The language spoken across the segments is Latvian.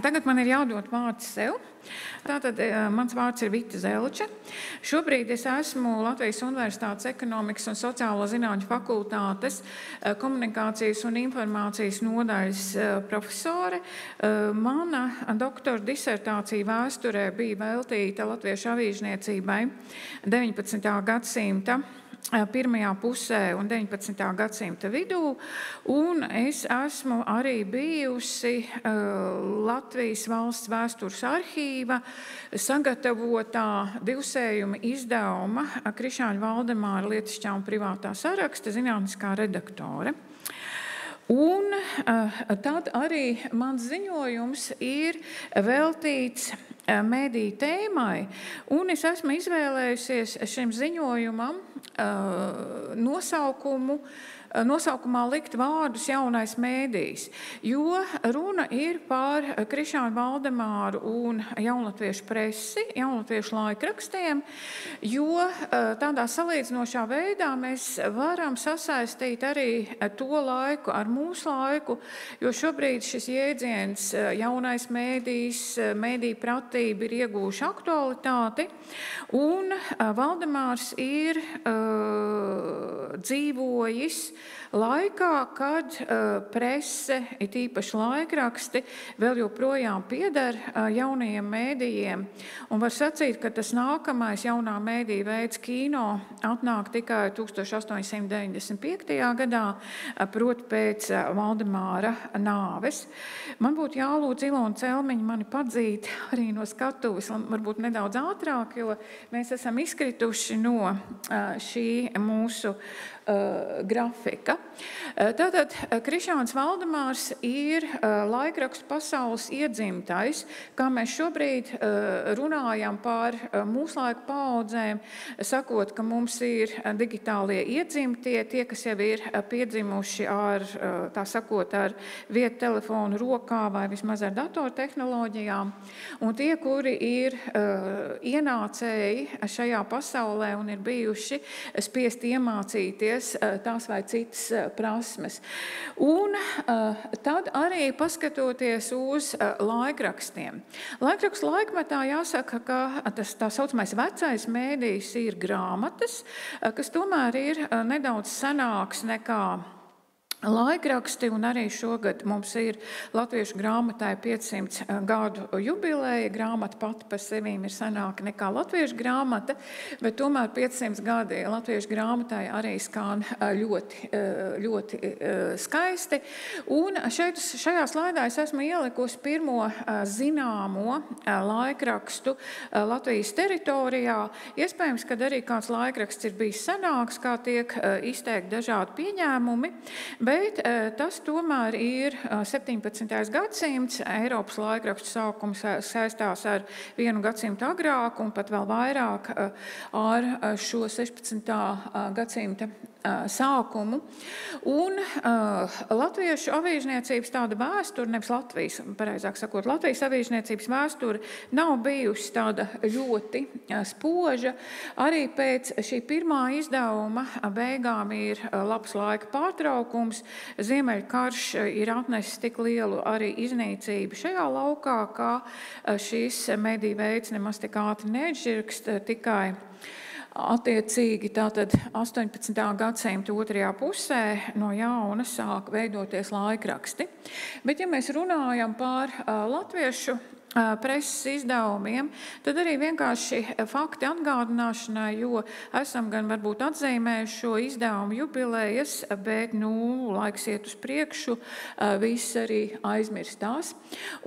Tagad man ir jādod vārds sev. Tātad mans vārds ir Vita Zelča. Šobrīd es esmu Latvijas Universitātes ekonomikas un sociālo zinātņu fakultātes komunikācijas un informācijas nodaļas profesore. Mana doktora disertācija vēsturē bija veltīta latviešu avīžniecībai 19. gadsimta pirmajā pusē un 19. gadsimta vidū, un es esmu arī bijusi Latvijas valsts vēstures arhīva sagatavotā divsējuma izdevuma Krišāņa Valdemāra lietišķā un privātā saraksta zinātniskā redaktore. Un tad arī mans ziņojums ir veltīts mediju tēmai, un es esmu izvēlējusies šim ziņojumam nosaukumā likt vārdus jaunais mēdījis, jo runa ir par Krišāņu Valdemāru un jaunatviešu presi, jaunatviešu laikrakstiem, jo tādā salīdzinošā veidā mēs varam sasaistīt arī to laiku ar mūsu laiku, jo šobrīd šis jēdziens jaunais mēdījis, mediju pratība ir iegūši aktualitāti, un Valdemārs ir dzīvojis laikā, kad prese, it īpaši laikraksti, vēl joprojām pieder jaunajiem mēdījiem. Un var sacīt, ka tas nākamais jaunā mēdīja veids kino atnāk tikai 1895. gadā, proti pēc Valdemāra nāves. Man būtu jālūdz Ilona Celmiņa mani padzīt arī no skatuves, un varbūt nedaudz ātrāk, jo mēs esam izkrituši no šī mūsu grafika. Tātad Krišāns Valdemārs ir laikrakstu pasaules iedzimtais, kā mēs šobrīd runājam par mūsu laiku paaudzēm, sakot, ka mums ir digitālie iedzimtie, tie, kas jau ir piedzimuši ar, tā sakot, ar vietu telefonu rokā vai vismaz ar datortehnoloģijām, un tie, kuri ir ienācēji šajā pasaulē un ir bijuši spiesti iemācīties tās vai citas prasmes. Un tad arī paskatoties uz laikrakstiem. Laikrakstu laikmetā jāsaka, ka tas tā saucamais vecais mēdījis ir grāmatas, kas tomēr ir nedaudz senāks nekā laikraksti, un arī šogad mums ir latviešu grāmatai 500 gadu jubileja. Grāmata pati par sevīm ir senāka nekā latviešu grāmata, bet tomēr 500 gadi latviešu grāmatai arī skan ļoti skaisti. Un šajā slaidā es esmu ielikusi pirmo zināmo laikrakstu Latvijas teritorijā. Iespējams, ka arī kāds laikraksts ir bijis senāks, kā tiek izteikti dažādi pieņēmumi, bet tas tomēr ir 17. gadsimts. Eiropas laikrakstu sākums saistās ar vienu gadsimtu agrāk un pat vēl vairāk ar šo 16. gadsimta sākumu. Un latviešu avīžniecības tāda vēsture, nevis Latvijas, pareizāk sakot, Latvijas avīžniecības vēsture nav bijusi tāda ļoti spoža. Arī pēc šī pirmā izdevuma beigām ir labs laika pārtraukums. Ziemeļkarš ir atnesis tik lielu arī iznīcību šajā laukā, ka šīs mediju veids nemaz tik ātri neatžirkst, tikai attiecīgi tātad 18. gadsimta otrajā pusē no jauna sāk veidoties laikraksti. Bet ja mēs runājam par latviešu preses izdevumiem, tad arī vienkārši fakti atgādināšanai, jo esam gan varbūt atzīmējuši šo izdevumu jubilejas, bet laiks iet uz priekšu, viss arī aizmirstās.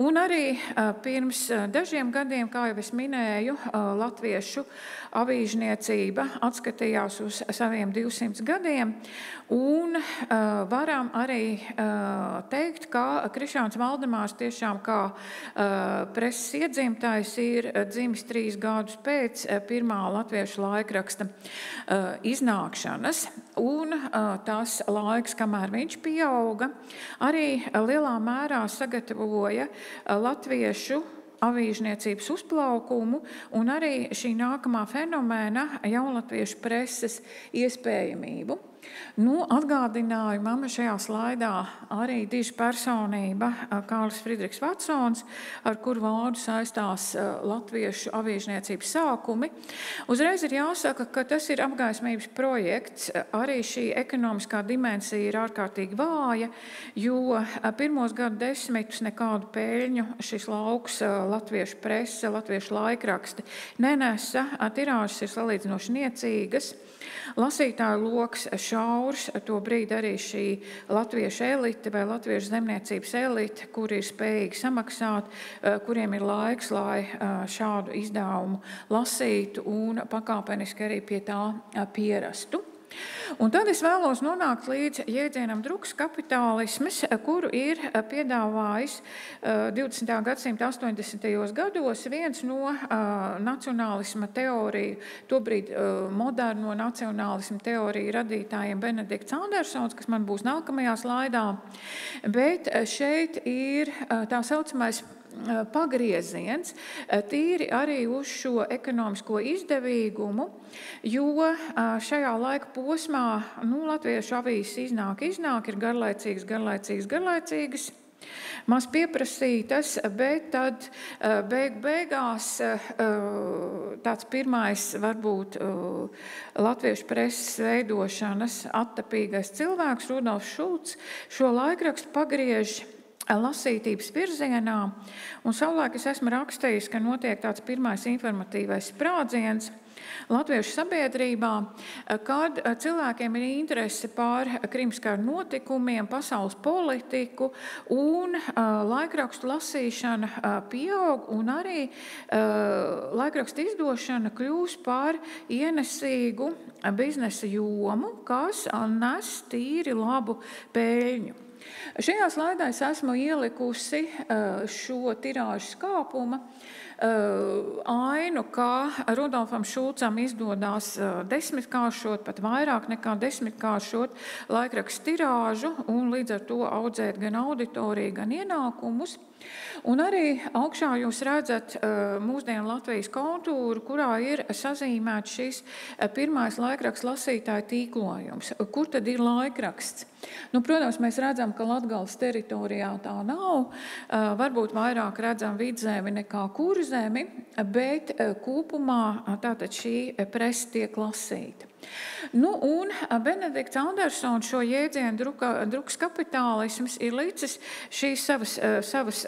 Un arī pirms dažiem gadiem, kā jau es minēju, latviešu avīžniecība atskatījās uz saviem 200 gadiem, un varam arī teikt, ka Krišāns Valdemārs tiešām kā preses iedzimtais ir dzimis 3 gadus pēc pirmā latviešu laikraksta iznākšanas, un tas laiks, kamēr viņš pieauga, arī lielā mērā sagatavoja latviešu avīžniecības uzplaukumu un arī šī nākamā fenomēna jaunatviešu preses iespējamību. Atgādināju mamma šajā slaidā arī diža personība Kārlis Friedrichs Vatsons, ar kuru vārdu saistās latviešu avīžniecības sākumi. Uzreiz ir jāsaka, ka tas ir apgaismības projekts. Arī šī ekonomiskā dimensija ir ārkārtīgi vāja, jo pirmos gadu desmitus nekādu peļņu šis lauks latviešu prese, latviešu laikraksti nenesa. Tirāžas ir salīdzinoši niecīgas. Lasītāju loks šaurs, to brīdi arī šī latviešu elite vai latviešu zemniecības elite, kuri ir spējīgi samaksāt, kuriem ir laiks, lai šādu izdevumu lasītu un pakāpeniski arī pie tā pierastu. Un tad es vēlos nonākt līdz jēdzienam drukas kapitālisms, kuru ir piedāvājis 20. gadsimta 80. gados viens no nacionālisma teoriju, tobrīd moderno nacionālisma teoriju radītājiem Benedikts Andersons, kas man būs nākamajā slaidā, bet šeit ir tā saucamais pagrieziens tīri arī uz šo ekonomisko izdevīgumu, jo šajā laika posmā latviešu avīzes iznāk, ir garlaicīgas, maz pieprasītas, bet tad beigās tāds pirmais varbūt latviešu preses veidošanas attapīgais cilvēks, Rudolfs Šulcs, šo laikrakstu pagriež lasītības virzienā, un savulaik es esmu rakstījis, ka notiek tāds pirmais informatīvais sprādziens latviešu sabiedrībā, kad cilvēkiem ir interese par krimskara notikumiem, pasaules politiku, un laikrakstu lasīšana pieaug, un arī laikrakstu izdošana kļūst par ienesīgu biznesa jomu, kas nes tīri labu peļņu. Šajā slaidā es esmu ielikusi šo tirāžas kāpuma ainu, kā Rudolfam Šulcam izdodās desmitkāršot, pat vairāk nekā desmitkāršot laikrakstu tirāžu un līdz ar to audzēt gan auditoriju, gan ienākumus. Un arī augšā jūs redzat mūsdienu Latvijas kontūru, kurā ir sazīmēts šis pirmais laikraksts lasītāju tīklojums. Kur tad ir laikraksts? Protams, mēs redzam, ka Latgales teritorijā tā nav. Varbūt vairāk redzam Vidzemi nekā Kurzemi, bet kopumā tātad šī presa tiek lasīta. Un Benedikts Andersons šo jēdzienu drukas kapitālisms ir licis šīs savas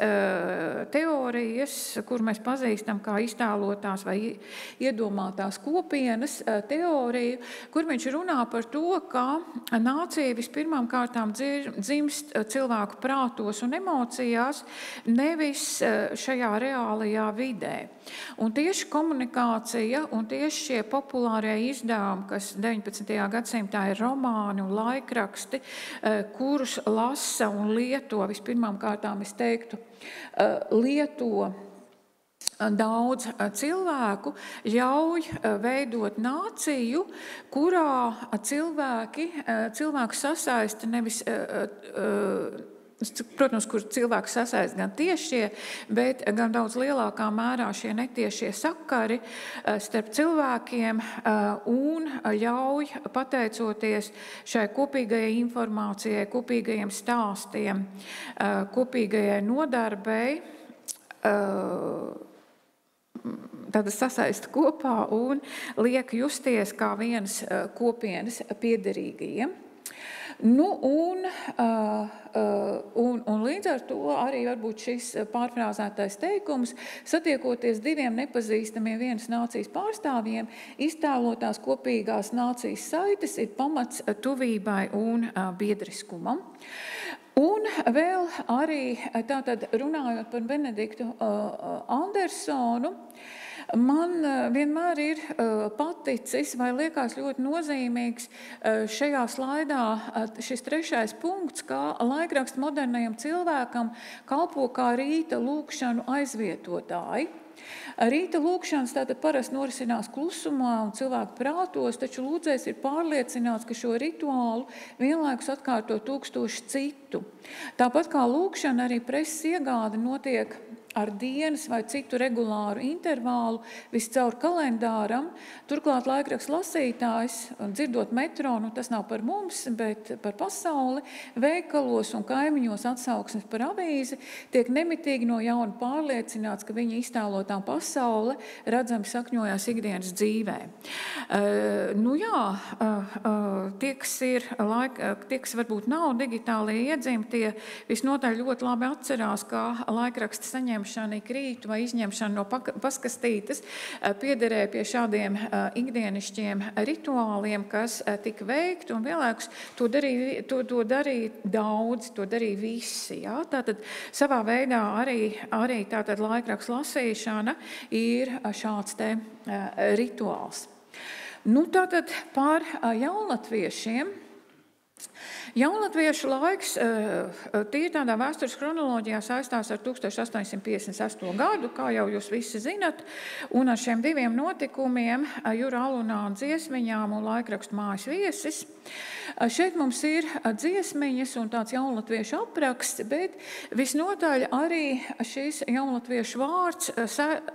teorijas, kur mēs pazīstam kā iztēlotās vai iedomātās kopienas teoriju, kur viņš runā par to, ka nācija vispirmām kārtām dzimst cilvēku prātos un emocijās, nevis šajā reālajā vidē. Un tieši komunikācija un tieši šie populārie izdevumi, kas 19. gadsimtā ir romāni un laikraksti, kurus lasa un lieto, vispirmām kārtām es teiktu, lieto daudz cilvēku, ļauj veidot nāciju, kurā cilvēku sasaista nevis protams, kur cilvēku sasaist gan tiešie, bet gan daudz lielākā mērā šie netiešie sakari starp cilvēkiem un ļauj, pateicoties šai kopīgajai informācijai, kopīgajiem stāstiem, kopīgajai nodarbei, tad sasaista kopā un liek justies kā vienas kopienas piederīgajiem. Un līdz ar to arī varbūt šis pārfrāzētais teikums, satiekoties diviem nepazīstamiem vienas nācijas pārstāvjiem, iztēlotās kopīgās nācijas saites ir pamats tuvībai un biedriskumam. Un vēl arī tātad runājot par Benediktu Andersonu, man vienmēr ir paticis vai liekas ļoti nozīmīgs šajā slaidā šis trešais punkts, kā laikraksts modernajam cilvēkam kalpo kā rīta lūkšanu aizvietotāji. Rīta lūkšanas tātad parasti norisinās klusumā un cilvēku prātos, taču lūdzējs ir pārliecināts, ka šo rituālu vienlaikus atkārto tūkstoši citu. Tāpat kā lūkšana, arī preses iegāde notiek ar dienas vai citu regulāru intervālu viscaur kalendāram. Turklāt laikraksts lasītājs, dzirdot metronu, tas nav par mums, bet par pasauli, veikalos un kaimiņos atsauksmes par avīzi, tiek nemitīgi no jauna pārliecināts, ka viņa iztēlotā pasaule redzami sakņojās ikdienas dzīvē. Tie, kas varbūt nav digitālie iedzimtie, visnotaļ ļoti labi atcerās, kā laikraksta saņemšana ik rītu vai izņemšana no paskastītes piederēja pie šādiem ikdienišķiem rituāliem, kas tika veikti, un vienlaikus to darīja daudzi, to darīja visi. Ja? Tātad savā veidā arī tātad laikraksta lasīšana ir šāds te rituāls. Tātad par jaunlatviešiem. Jaunatviešu laiks tīri tādā vēstures chronoloģijā saistās ar 1858. gadu, kā jau jūs visi zinat, un ar šiem diviem notikumiem, Jura Alunāna dziesmiņām un laikrakstu Mājas viesis. Šeit mums ir dziesmiņas un tāds jaunatviešu apraksts, bet visnotaļ arī šis jaunatviešu vārds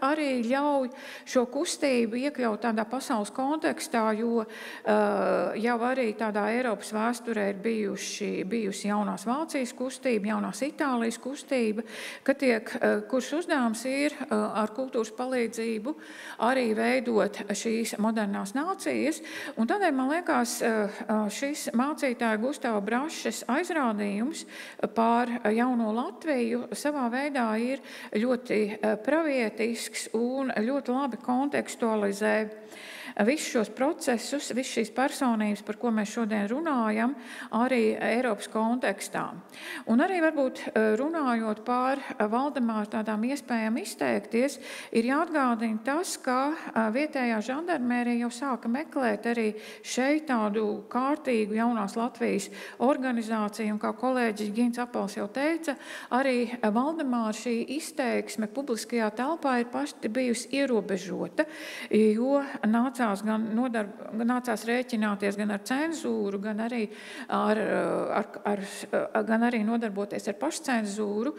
arī ļauj šo kustību iekļaut tādā pasaules kontekstā, jo jau arī tādā Eiropas vēsturē ir bijusi jaunās Vācijas kustība, jaunās Itālijas kustība, kurš uzdevums ir ar kultūras palīdzību arī veidot šīs modernās nācijas. Un tādēļ, man liekas, šis mācītāja Gustava Brašes aizrādījums par jauno Latviju savā veidā ir ļoti pravietisks un ļoti labi kontekstualizē visus šos procesus, visas šīs personības, par ko mēs šodien runājam, arī Eiropas kontekstā. Un arī varbūt runājot par Valdemāru tādām iespējām izteikties, ir jāatgādina tas, ka vietējā žandarmērija jau sāka meklēt arī šeit tādu kārtīgu jaunās Latvijas organizāciju, un kā kolēģis Gins Apels jau teica, arī Valdemāra šī izteiksme publiskajā telpā ir pati bijusi ierobežota, jo nācās rēķināties gan ar cenzūru, gan arī nodarboties ar pašcenzūru,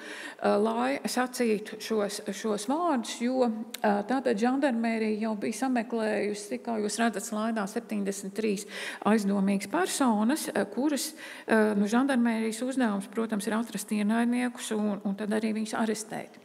lai sacītu šos vārdus, jo tātad žandarmērija jau bija sameklējusi, kā jūs redzat slaidā, 73 aizdomīgas personas, kuras žandarmērijas uzdevums, protams, ir atrast ienaidniekus un tad arī viņus arestēt.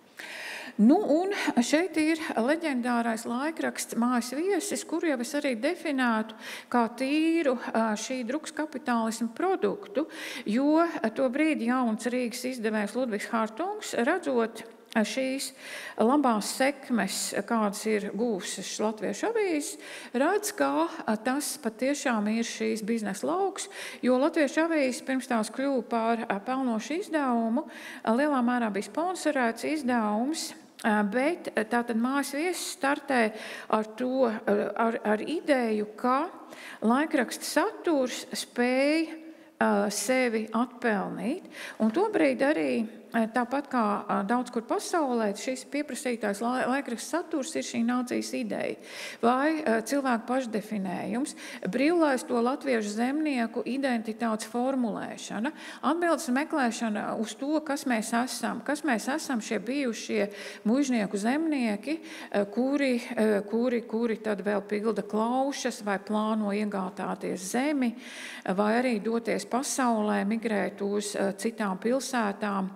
Un šeit ir leģendārais laikraksts Mājas viesis, kuru jau es arī definētu kā tīru šī drukskapitālisma produktu, jo to brīdi jauns Rīgas izdevējs Ludvigs Hartungs, redzot šīs labās sekmes, kādas ir gūstas latviešu avīzes, redz, ka tas patiešām ir šīs biznesa lauks, jo latviešu avīzes pirms tās kļuva par pelnošu izdevumu, lielā mērā bija sponsorēts izdevums, bet tātad Mājas viesis startē ar ideju, ka laikraksta saturs spēj sevi atpelnīt. Un tobrīd arī, tāpat kā daudz kur pasaulē, šis pieprasītājs laikraksts saturs ir šī nācijas ideja vai cilvēku pašdefinējums, brīvlaisto latviešu zemnieku identitātes formulēšana, atbildes meklēšana uz to, kas mēs esam šie bijušie muižnieku zemnieki, kuri tad vēl pilda klaušas vai plāno iegātāties zemi vai arī doties pasaulē, migrēt uz citām pilsētām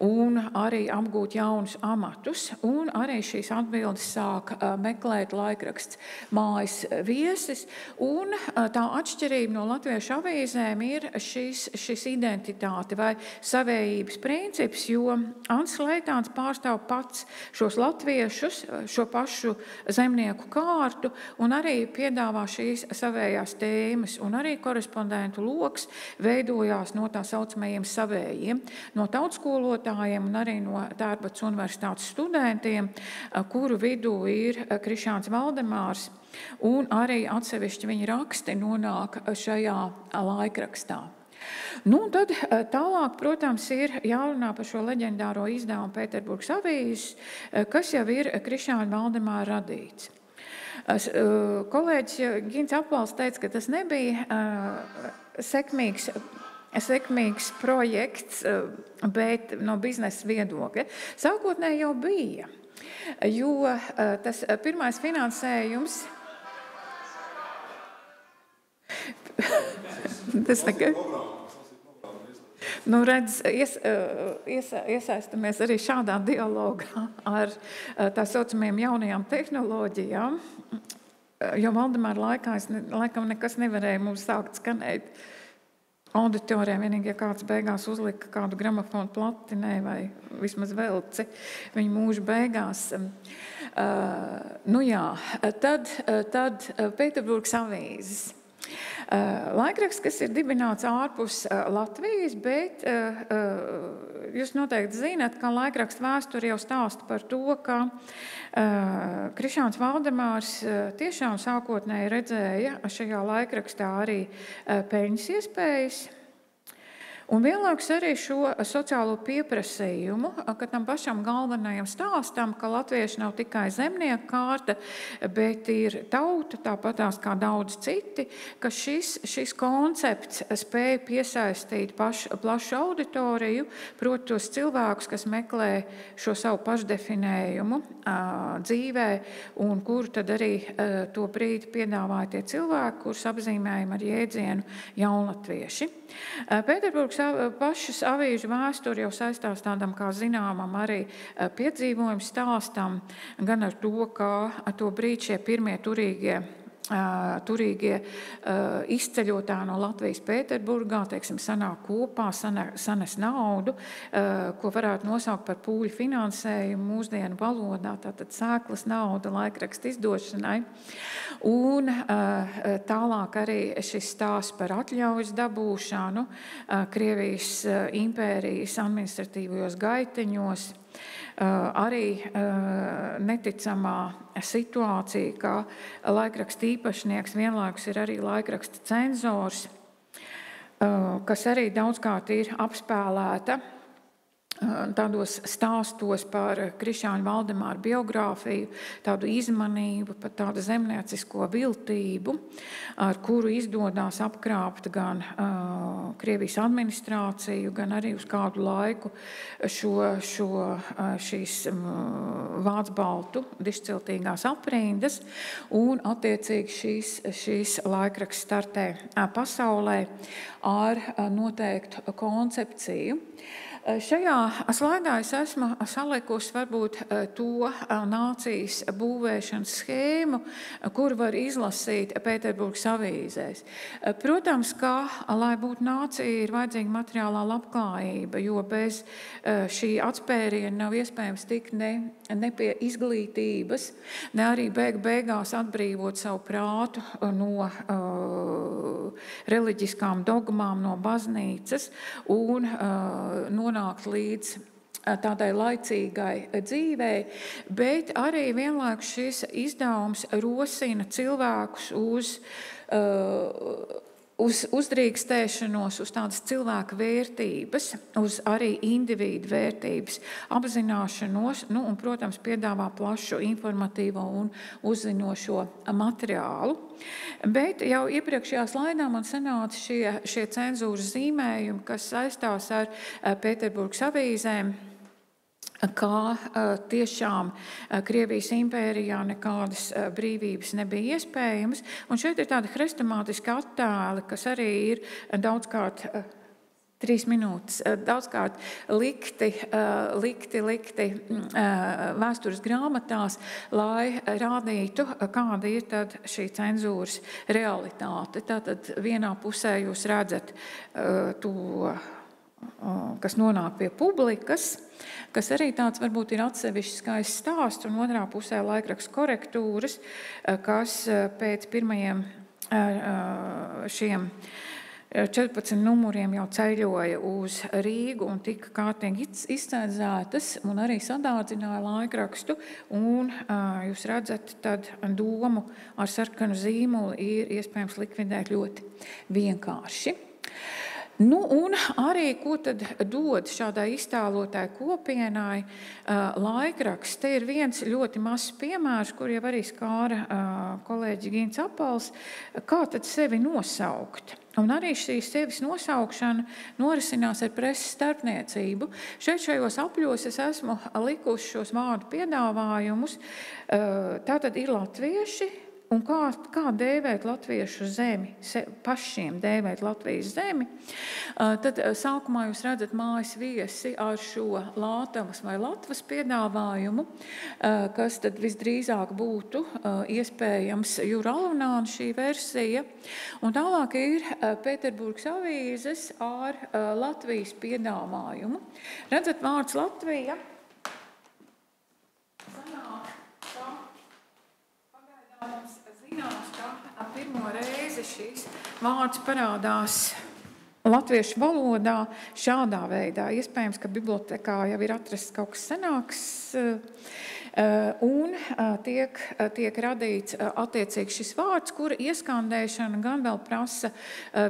un arī apgūt jaunus amatus. Un arī šīs atbildes sāk meklēt laikraksts Mājas viesis. Un tā atšķirība no latviešu avīzēm ir šis identitāte vai savējības princips, jo Ants Leitāns pārstāv pats šos latviešus, šo pašu zemnieku kārtu un arī piedāvā šīs savējās tēmas. Un arī korespondentu loks veidojās no tā saucamajiem savējiem, no tautskolotāju un arī no Tērbatas universitātes studentiem, kuru vidū ir Krišāns Valdemārs, un arī atsevišķi viņa raksti nonāk šajā laikrakstā. Tad tālāk, protams, ir jārunā par šo leģendāro izdevumu Pēterburgas avīzes, kas jau ir Krišāna Valdemāra radīts. Kolēģis Gins Apvals teica, ka tas nebija sekmīgs sekmīgs projekts, bet no biznesa viedokļa. Sākotnēji jau bija, jo tas pirmais finansējums... Tas nekad... Nu, redz, iesaistamies arī šādā dialogā ar tā saucamajām jaunajām tehnoloģijām, jo Valdemāra laikā laikam nekas nevarēja mums sākt skanēt auditorijā, vienīgi, ja kāds beigās uzlika kādu gramofonu platinē vai vismaz velci viņa mūža beigās. Nu jā, tad Pēterburgas avīzes. Laikraksts, kas ir dibināts ārpus Latvijas, bet jūs noteikti zināt, ka laikraksta vēsture jau stāsta par to, ka Krišāns Valdemārs tiešām sākotnēji redzēja šajā laikrakstā arī peļņas iespējas. Un vienlaikus arī šo sociālo pieprasījumu, ka tam pašam galvenajam stāstam, ka latvieši nav tikai zemnieku kārta, bet ir tauta, tāpatās kā daudz citi, ka šis koncepts spēja piesaistīt plašu auditoriju, proti tos cilvēkus, kas meklē šo savu pašdefinējumu dzīvē, un kuru tad arī to brīdi piedāvāja tie cilvēki, kurus apzīmējam ar jēdzienu jaunatvieši. Pēterburgas pašas avīžu vēsture jau saistās tādam kā zināmam arī piedzīvojumu stāstam, gan ar to, kā to brīdi šie pirmie turīgie izceļotāji no Latvijas Pēterburgā, teiksim, sanāk kopā, sanes naudu, ko varētu nosaukt par pūļu finansējumu mūsdienu valodā, tātad sēklas nauda laikraksta izdošanai. Un tālāk arī šis stāsts par atļaujas dabūšanu Krievijas impērijas administratīvajos gaiteņos, arī neticamā situācija, ka laikraksta īpašnieks vienlaikus ir arī laikraksta cenzors, kas arī daudzkārt ir apspēlēta tādos stāstos par Krišāņa Valdemāra biogrāfiju, tādu izmanību, pat tādu zemniecisko viltību, ar kuru izdodās apkrāpt gan Krievijas administrāciju, gan arī uz kādu laiku šīs vācu-baltu dišciltīgās aprindas, un attiecīgi šīs laikraksts startē pasaulē ar noteiktu koncepciju. Šajā slaidā es esmu salikusi varbūt to nācijas būvēšanas schēmu, kur var izlasīt Pēterburgas avīzēs. Protams, ka, lai būtu nācija, ir vajadzīga materiālā labklājība, jo bez šī atspēriena nav iespējams tikt ne pie izglītības, ne arī beigās atbrīvot savu prātu no reliģiskām dogmām, no baznīcas un nonākt līdz tādai laicīgai dzīvei, bet arī vienlaikus šis izdevums rosina cilvēkus uz uzdrīkstēšanos, uz tādas cilvēka vērtības, uz arī individu vērtības apzināšanos, un, protams, piedāvā plašu informatīvo un uzzinošo materiālu. Bet jau iepriekšējā slaidā man sanāca šie cenzūras zīmējumi, kas saistās ar Pēterburgas avīzēm, kā tiešām Krievijas impērijā nekādas brīvības nebija iespējamas. Un šeit ir tādi hrestomātiski attēli, kas arī ir daudzkārt 3 minūtes, daudzkārt likti vēstures grāmatās, lai rādītu, kāda ir tad šī cenzūras realitāte. Tātad vienā pusē jūs redzat to, kas nonāk pie publikas, kas arī tāds varbūt ir atsevišķs skaists stāsts, un otrā pusē laikraksta korektūras, kas pēc pirmajiem šiem 14 numuriem jau ceļoja uz Rīgu un tika kārtīgi izcēdzētas un arī sadārdzināja laikrakstu. Un jūs redzat, tad domu ar sarkanu zīmolu ir iespējams likvidēt ļoti vienkārši. Nu, un arī, ko tad dod šādai iztēlotai kopienai laikraksts? Te ir viens ļoti mazs piemērs, kur jau arī skāra kolēģi Gins Apals, kā tad sevi nosaukt. Un arī šīs sevis nosaukšana norisinās ar preses starpniecību. Šajos apļos es esmu likusi šos vārdu piedāvājumus. Tātad ir latvieši, un kā dēvēt latviešu zemi, pašiem dēvēt Latvijas zemi. Tad sākumā jūs redzat mājas viesi ar šo Lātavas vai Latvas piedāvājumu, kas tad visdrīzāk būtu iespējams Jura Alunāna šī versija. Un tālāk ir Pēterburgas avīzes ar Latvijas piedāvājumu. Redzat, vārds Latvija. Mums zinās, ka pirmo reizi šīs vārds parādās latviešu valodā šādā veidā. Iespējams, ka bibliotekā jau ir atrasts kaut kas senāks, un tiek radīts attiecīgi šis vārds, kura ieskandēšana gan vēl prasa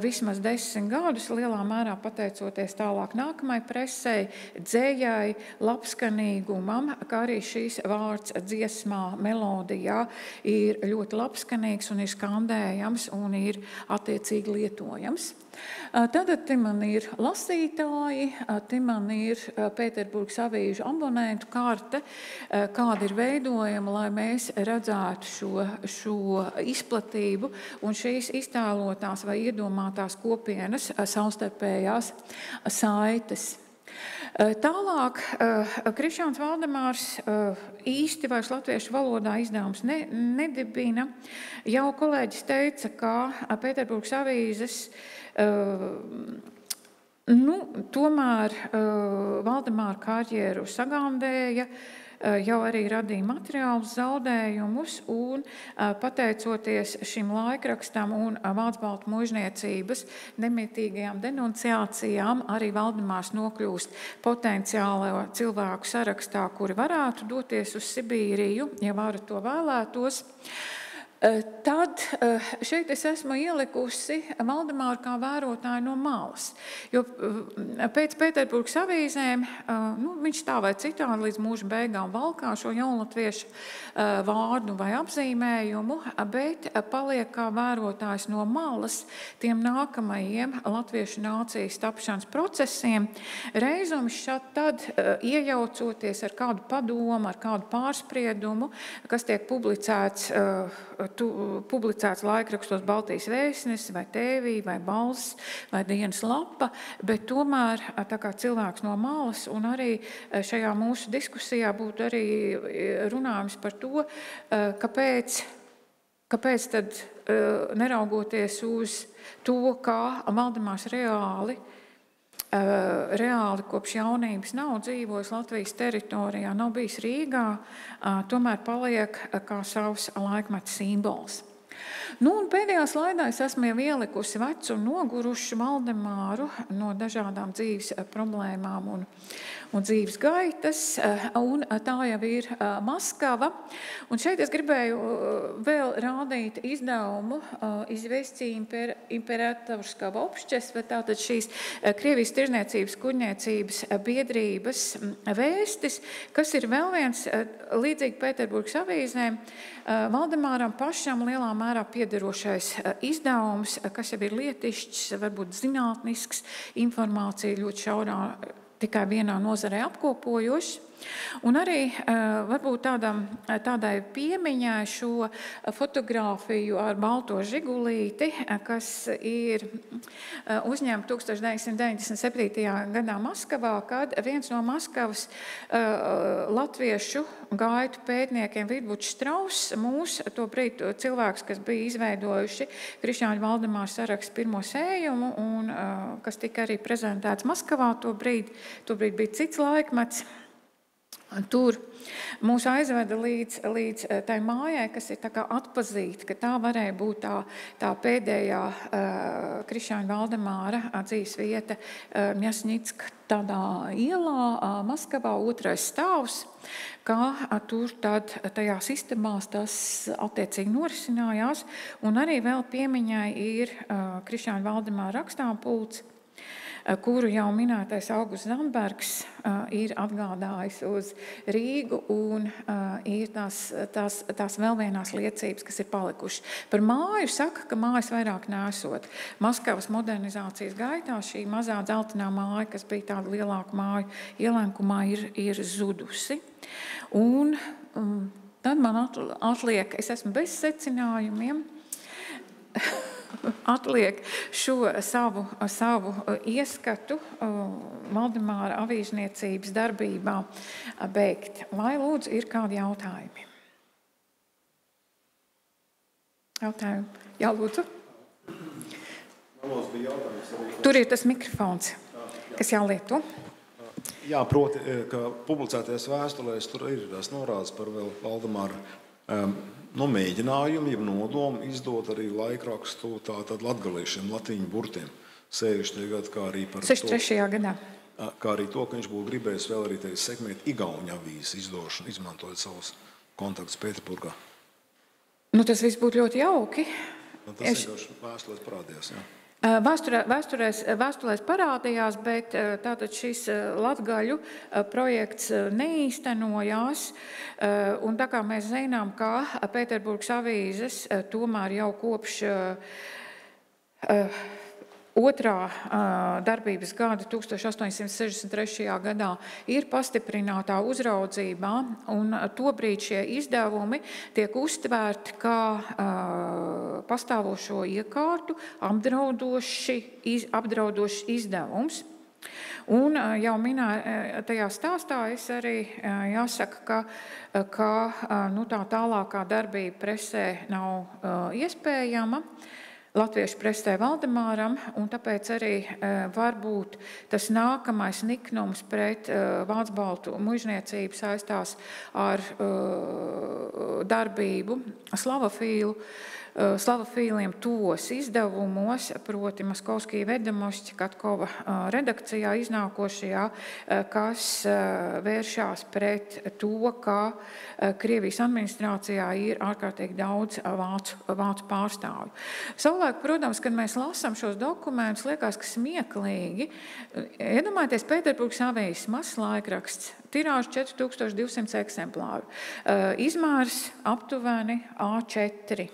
vismaz 10 gadus, lielā mērā pateicoties tālāk nākamai presei, dzējai, labskanīgumam, kā arī šīs vārds dziesmā, melodijā ir ļoti labskanīgs un ir skandējams un ir attiecīgi lietojams. Tad te man ir lasītāji, te man ir Pēterburgas avīžu abonentu karte, kāda ir veidojama, lai mēs redzētu šo izplatību un šīs iztēlotās vai iedomātās kopienas savstarpējās saites. Tālāk Krišjāns Valdemārs īsti vairs latviešu valodā izdevums nedibina. Jau kolēģis teica, ka Pēterburgas avīzes tomēr Valdemāra karjeru sagandēja, jau arī radīja materiālus zaudējumus, un pateicoties šim laikrakstam un Vācu-Baltu mužniecības nemitīgajām denunciācijām, arī Valdemārs nokļūst potenciālo cilvēku sarakstā, kuri varētu doties uz Sibīriju, ja vara to vēlētos. Tad šeit es esmu ielikusi Valdemāru kā vērotāju no malas, jo pēc Pēterburgas avīzēm viņš tā vai citādi līdz mūža beigām valkā šo jaunlatviešu vārdu vai apzīmējumu, bet paliek kā vērotājs no malas tiem nākamajiem latviešu nācijas tapšanas procesiem, reizums šad tad iejaucoties ar kādu padomu, ar kādu pārspriedumu, kas tiek publicēts laikrakstos Baltijas vēstnesis, vai TV, vai Balss, vai Dienas lapa, bet tomēr tā kā cilvēks no malas, un arī šajā mūsu diskusijā būtu arī runājums par to, kāpēc tad neraugoties uz to, kā Valdemārs reāli kopš jaunības nav dzīvojis Latvijas teritorijā, nav bijis Rīgā, tomēr paliek kā savs laikmeta simbols. Un pēdējā slaidā es esmu jau ielikusi vecu un nogurušu Valdemāru no dažādām dzīves problēmām un dzīves gaitas, un tā jau ir Maskava. Un šeit es gribēju vēl rādīt izdevumu Izvestija Imperatorskava Obšķesve, tātad šīs Krievijas tirzniecības kuģniecības biedrības vēstis, kas ir vēl viens līdzīgi Pēterburgas avīzēm Valdemāram pašam lielā mērā piederošais izdevums, kas jau ir lietišķs, varbūt zinātnisks, informācija ļoti šaurā tikai vienā nozarē apkopojošs. Un arī varbūt tādai piemiņai šo fotogrāfiju ar balto žigulīti, kas ir uzņemta 1997. gadā Maskavā, kad viens no Maskavas latviešu gaitu pētniekiem Vidvuds Strauss, tobrīd cilvēks, kas bija izveidojuši Krišjāņa Valdemāra sarakstu pirmo sējumu un kas tika arī prezentēts Maskavā tobrīd bija cits laikmets. Tur mūs aizveda līdz tai mājai, kas ir tā kā atpazīta, ka tā varēja būt tā pēdējā Krišjāņa Valdemāra dzīves vieta Mjasņicka tādā ielā Maskavā, 2. stāvs, kā tur tad tajās istabās tas attiecīgi norisinājās, un arī vēl piemiņai ir Krišjāņa Valdemāra rakstāmpults, kuru jau minētais Augusts Zandbergs ir atgādājis uz Rīgu, un ir tās vēl vienās liecības, kas ir palikušas. Par māju saka, ka mājas vairāk nesot. Maskavas modernizācijas gaitā šī mazā dzeltenā māja, kas bija tāda lielāka māja ielenkumā, ir zudusi. Un tad man atliek, es esmu bez secinājumiem, atliek šo savu ieskatu Valdemāra avīžniecības darbībā beigt. Vai lūdzu ir kādi jautājumi? Jautājumi? Jā, lūdzu. Tur ir tas mikrofons, kas jālieto. Jā, proti, ka publicētajās vēstulēs tur ir tās norādes par vēl Valdemāra mēģinājumu, jeb nodomu izdot arī laikrakstu tātad latgaliešiem, latīņu burtiem 60. gadu, kā arī par 63. gadā. Kā arī to, ka viņš būtu gribējis vēl arī sekmēt igauņu avīzes izdošanu, izmantojot savus kontaktus Pēterburgā. Nu, tas viss būtu ļoti jauki. Tas vienkārši vēstulēs parādījās, jā. Vēstulēs parādījās, bet tātad šis latgaļu projekts neīstenojās. Un tā kā mēs zinām, ka Pēterburgas avīzes tomēr jau kopš otrā darbības gada 1863. gadā ir pastiprinātā uzraudzībā, un tobrīd šie izdevumi tiek uztvērti kā pastāvošo iekārtu apdraudošs izdevums. Un jau minētajā stāstā es arī jāsaka, ka tā tālākā darbība presē nav iespējama. Latviešu presē Valdemāram, un tāpēc arī varbūt tas nākamais niknums pret vācu baltu muižniecību saistās ar darbību slavofīliem tos izdevumos, proti Maskovskija Vedamošķa Katkova redakcijā iznākošajā, kas vēršās pret to, ka Krievijas administrācijā ir ārkārtīgi daudz vācu pārstāvju. Savulaik, protams, kad mēs lasām šos dokumentus, liekas, ka smieklīgi. Iedomājieties, Pēterburgas avīzes mazs laikraksts, tirāža 4200 eksemplāru, izmērs aptuveni A4.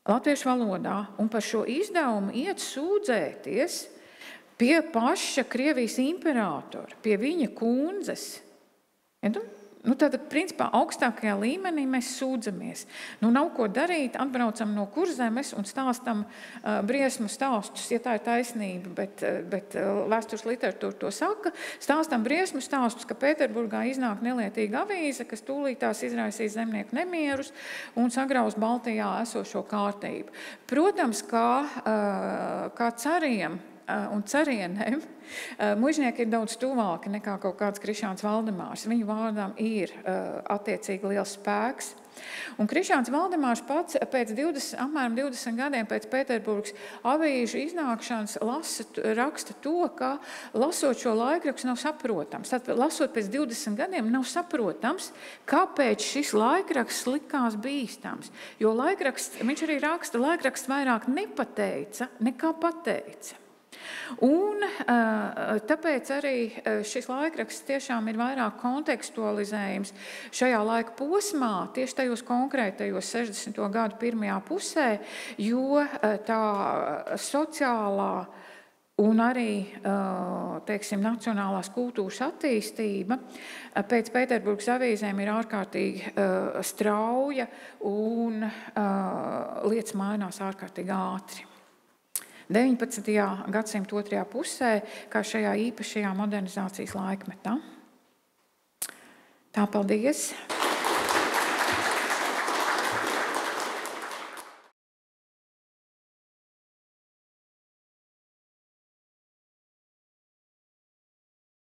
Latviešu valodā, un par šo izdevumu iet sūdzēties pie paša Krievijas imperātora, pie viņa kundzes. Tātad, principā, augstākajā līmenī mēs sūdzamies. Nav ko darīt, atbraucam no Kurzemes un stāstam briesmu stāstus, ja tā ir taisnība, bet vēstures literatūra to saka, stāstam briesmu stāstus, ka Pēterburgā iznāk nelietīga avīze, kas tūlītās izraisīs zemnieku nemierus un sagrauz Baltijā esošo kārtību. Protams, kā cariem un carienēm, muižnieki ir daudz tuvāki nekā kaut kāds Krišāns Valdemārs. Viņu vārdām ir attiecīgi liels spēks. Un Krišāns Valdemārs pats pēc apmēram 20 gadiem pēc Pēterburgas avīžu iznākšanas raksta to, ka lasot šo laikrakstu nav saprotams. Tad, lasot pēc 20 gadiem nav saprotams, kāpēc šis laikraksts likās bīstams. Jo viņš arī raksta, laikraksts vairāk nepateica, nekā pateica. Un tāpēc arī šis laikraksts tiešām ir vairāk kontekstualizējums šajā laika posmā, tieši tajos konkrētajos 60. gadu pirmajā pusē, jo tā sociālā un arī, nacionālās kultūras attīstība pēc Pēterburgas avīzēm ir ārkārtīgi strauja un lietas mainās ārkārtīgi ātri. 19. gadsimta otrajā pusē, kā šajā īpašajā modernizācijas laikmetā. Tā, paldies!